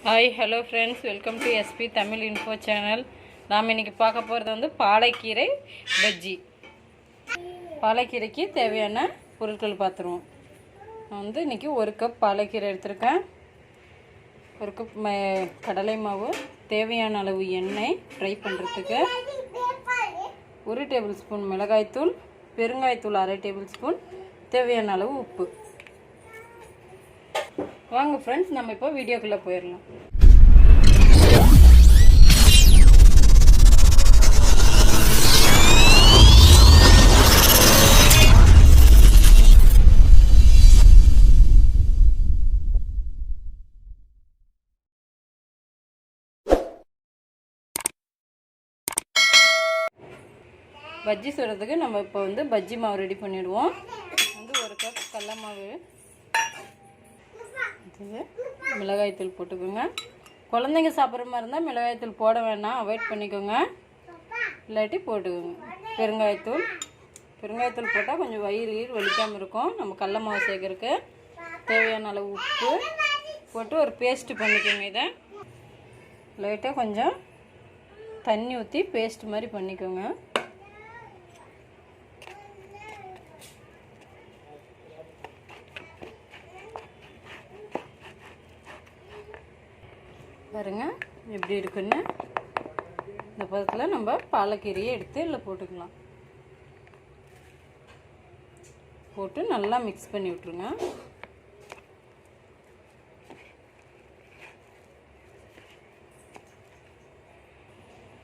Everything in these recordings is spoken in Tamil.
Hi hello friends, welcome to SP Tamil info channel. நாம் இன்றைக்கி பார்க்க போகிறது வந்து பாலைக்கீரை பஜ்ஜி. பாலைக்கீரைக்கு தேவையான பொருட்கள் பார்த்துருவோம். நான் வந்து இன்றைக்கி 1 கப் பாலைக்கீரை எடுத்திருக்கேன். 1 கப் கடலை மாவு, தேவையான அளவு எண்ணெய் ஃப்ரை பண்ணுறதுக்கு, 1 டேபிள் ஸ்பூன் மிளகாய்த்தூள், பெருங்காயத்தூள் 1/2 டேபிள் ஸ்பூன், தேவையான அளவு உப்பு. வாங்க ஃப்ரெண்ட்ஸ், நம்ம இப்போ வீடியோக்குள்ளே போயிடலாம். பஜ்ஜி சுடுறதுக்கு நம்ம இப்போ வந்து பஜ்ஜி மாவு ரெடி பண்ணிடுவோம். வந்து 1 கப் கடல மாவு, மிளகாய்த்தூள் போட்டுக்கோங்க. குழந்தைங்க சாப்பிட்ற மாதிரி இருந்தால் மிளகாய்த்தூள் போட வேணாம், அவாய்ட் பண்ணிக்கோங்க, இல்லாட்டி போட்டுக்கோங்க. பெருங்காயத்தூள் போட்டால் கொஞ்சம் வயிறு வலிக்காமல் இருக்கும். நம்ம கடல மாவு சேர்க்கறதுக்கு தேவையான அளவு உப்பு போட்டு ஒரு பேஸ்ட்டு பண்ணிக்கோங்க. இதை லைட்டாக கொஞ்சம் தண்ணி ஊற்றி பேஸ்ட் மாதிரி பண்ணிக்கோங்க. பாருங்க எப்படி இருக்குன்னு. இந்த பதத்தில் நம்ம பாலக்கீரையை எடுத்து இதில் போட்டுக்கலாம். போட்டு நல்லா மிக்ஸ் பண்ணி விட்ருங்க.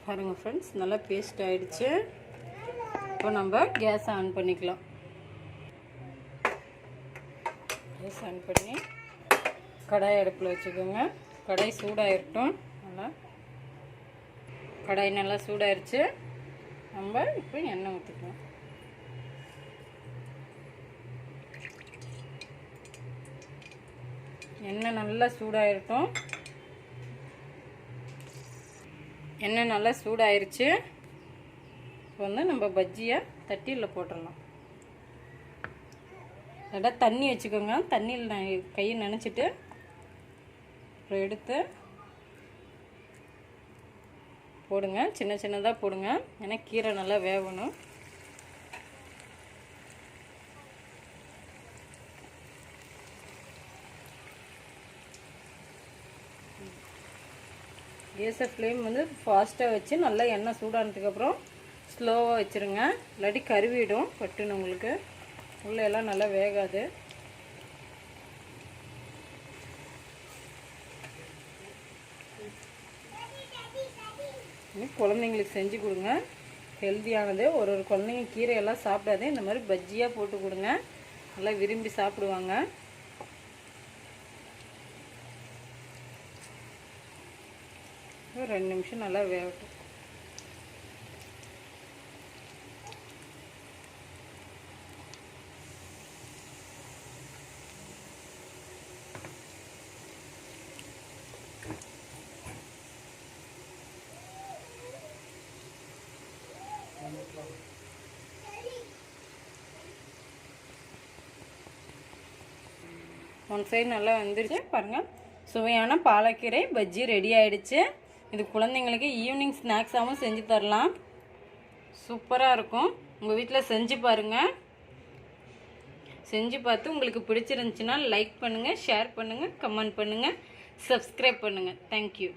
பாருங்க ஃப்ரெண்ட்ஸ், நல்லா பேஸ்ட் ஆகிடுச்சு. இப்போ நம்ம கேஸ் ஆன் பண்ணிக்கலாம். கேஸ் ஆன் பண்ணி கடாய் அடுப்பில் வச்சுக்கோங்க. கடாய் சூடாகிருட்டும். கடாய் நல்லா சூடாயிருச்சு. நம்ம இப்போ எண்ணெய் ஊற்றிக்கலாம். எண்ணெய் நல்லா சூடாகிருட்டும். எண்ணெய் நல்லா சூடாயிருச்சு. இப்போ வந்து நம்ம பஜ்ஜியை தட்டியில் போட்டுடலாம். நல்லா தண்ணி வச்சுக்கோங்க. தண்ணியில் கையை நனைச்சிட்டு அப்புறம் எடுத்து போடுங்க. சின்ன சின்னதாக போடுங்க, ஏன்னா கீரை நல்லா வேகணும். கேஸை ஃப்ளேம் வந்து ஃபாஸ்ட்டாக வச்சு நல்லா எண்ணெய் சூடானதுக்கப்புறம் ஸ்லோவாக வச்சுருங்க, இல்லாட்டி கருவிடும் பட்டுன்னு உங்களுக்கு. உள்ளே எல்லாம் நல்லா வேகாது. குழந்தைங்களுக்கு செஞ்சு கொடுங்க, ஹெல்த்தியானது. ஒரு குழந்தைங்க கீரையெல்லாம் சாப்பிடாது, இந்த மாதிரி பஜ்ஜியாக போட்டு கொடுங்க, நல்லா விரும்பி சாப்பிடுவாங்க. ஒரு 2 நிமிஷம் நல்லா வேகட்டும். ஒன் சைடு நல்லா வந்துருச்சு. பாருங்கள், சுவையான பாலக்கீரை பஜ்ஜி ரெடி ஆகிடுச்சு. இது குழந்தைங்களுக்கு ஈவினிங் ஸ்நாக்ஸாகவும் செஞ்சு தரலாம். சூப்பராக இருக்கும். உங்கள் வீட்டில் செஞ்சு பாருங்கள். செஞ்சு பார்த்து உங்களுக்கு பிடிச்சிருந்துச்சின்னா லைக் பண்ணுங்கள், ஷேர் பண்ணுங்கள், கமெண்ட் பண்ணுங்கள், சப்ஸ்கிரைப் பண்ணுங்கள். தேங்க்யூ.